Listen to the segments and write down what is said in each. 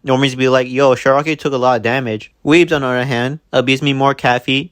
Normies be like, yo, Shigaraki took a lot of damage. Weebs, on the other hand, abuse me more, Kathy.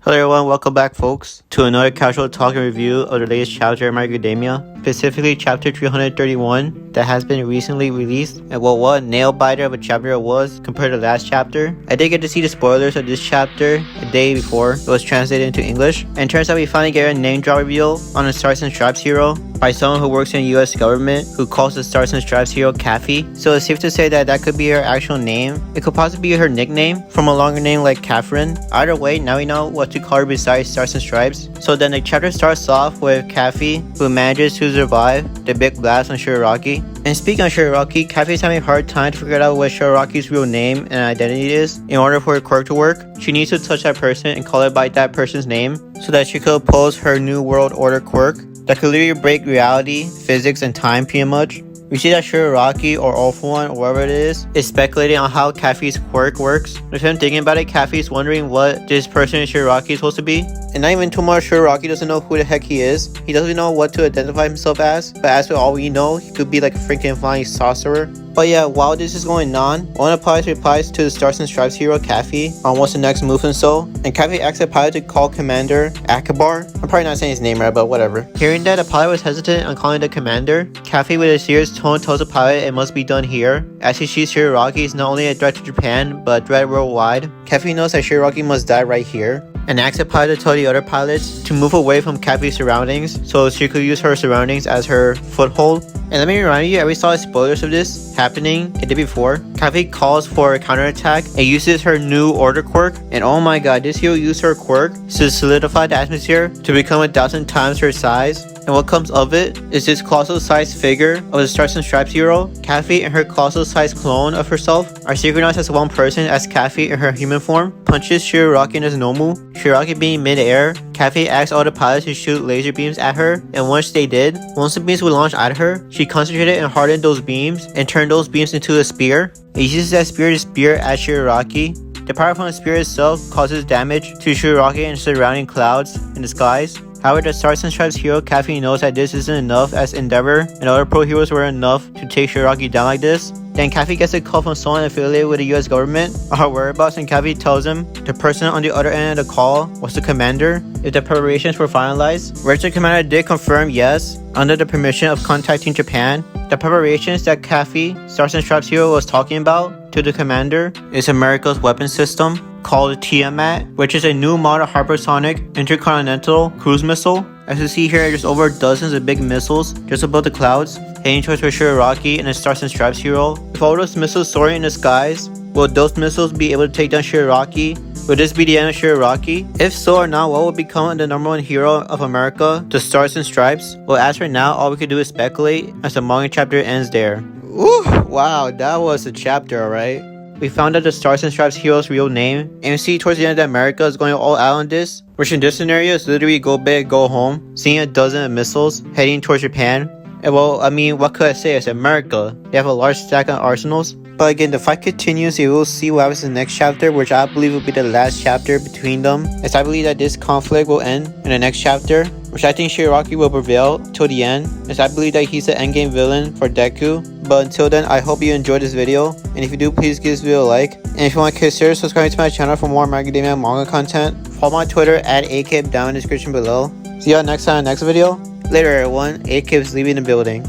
Hello everyone, welcome back folks to another casual talk and review of the latest chapter of My Hero Academia, specifically chapter 331 that has been recently released, and what a nail biter of a chapter it was compared to the last chapter. I did get to see the spoilers of this chapter a day before it was translated into English, and turns out we finally get a name drop reveal on a Stars and Stripes hero by someone who works in the US government who calls the Stars and Stripes hero Kathy. So it's safe to say that that could be her actual name. It could possibly be her nickname from a longer name like Catherine. Either way, now we know what to call her besides Stars and Stripes. So then the chapter starts off with Kathy, who manages to survive the big blast on Shigaraki. And speaking of Shigaraki, Kathy's having a hard time to figure out what Shigaraki's real name and identity is. In order for her quirk to work, she needs to touch that person and call it by that person's name so that she could oppose her New World Order quirk that could literally break reality, physics, and time pretty much. We see that Shigaraki, or All For One, or whatever it is speculating on how Kathy's quirk works. With him thinking about it, Kathy's wondering what this person Shigaraki is supposed to be. And not even too much, Shigaraki doesn't know who the heck he is. He doesn't even know what to identify himself as. But as for all we know, he could be like a freaking flying sorcerer. But yeah, while this is going on, one of the pilots replies to the Stars and Stripes hero Kathy on what's the next move and so. And Kathy asks the pilot to call Commander Akbar. I'm probably not saying his name right, but whatever. Hearing that the pilot was hesitant on calling the commander, Kathy with a serious tone tells the pilot it must be done here, as he sees Shigaraki is not only a threat to Japan, but a threat worldwide. Kathy knows that Shigaraki must die right here, and asks the pilot to tell the other pilots to move away from Kathy's surroundings so she could use her surroundings as her foothold. And let me remind you, we saw spoilers of this happening the day before. Kathy calls for a counterattack and uses her New Order quirk, and oh my god, this hero used her quirk to solidify the atmosphere to become 1,000 times her size. And what comes of it is this colossal-sized figure of the Stars and Stripes hero. Kathy and her colossal-sized clone of herself are synchronized as one person as Kathy in her human form punches Shigaraki in his Nomu. Shigaraki being mid-air, Kathy asks all the pilots to shoot laser beams at her, and once they did, once the beams were launched at her, she concentrated and hardened those beams and turned those beams into a spear. It uses that spear to spear at Shigaraki. The power from the spear itself causes damage to Shigaraki and surrounding clouds in the skies. However, the Stars and Stripes hero Kathy knows that this isn't enough, as Endeavor and other pro heroes were enough to take Shigaraki down like this. Then Kathy gets a call from someone affiliated with the US government on her whereabouts, and Kathy tells him the person on the other end of the call was the commander. If the preparations were finalized, which the commander did confirm yes, under the permission of contacting Japan. The preparations that Kathy, Stars and Stripes hero, was talking about to the commander is America's weapon system called Tiamat, which is a new model hypersonic intercontinental cruise missile. As you see here, there's over dozens of big missiles just above the clouds, heading towards Shigaraki and the Stars and Stripes hero. With all those missiles soaring in the skies, will those missiles be able to take down Shigaraki? Will this be the end of Shigaraki? If so or not, what will become the #1 hero of America, the Stars and Stripes? Well, as for now, all we can do is speculate as the manga chapter ends there. Ooh, wow, that was a chapter, alright. We found out the Stars and Stripes hero's real name, and we see towards the end that America is going all out on this, which in this scenario is literally go big, go home, seeing a dozen of missiles heading towards Japan. And well, I mean, what could I say? It's America. They have a large stack of arsenals. But again, the fight continues. You will see what happens in the next chapter, which I believe will be the last chapter between them, as I believe that this conflict will end in the next chapter, which I think Shigaraki will prevail till the end, as I believe that he's the endgame villain for Deku. But until then, I hope you enjoyed this video, and if you do, please give this video a like. And if you want to consider subscribing to my channel for more My Hero Academia manga content, follow my Twitter at AKIP down in the description below. See y'all next time in the next video. Later everyone, AKIP is leaving the building.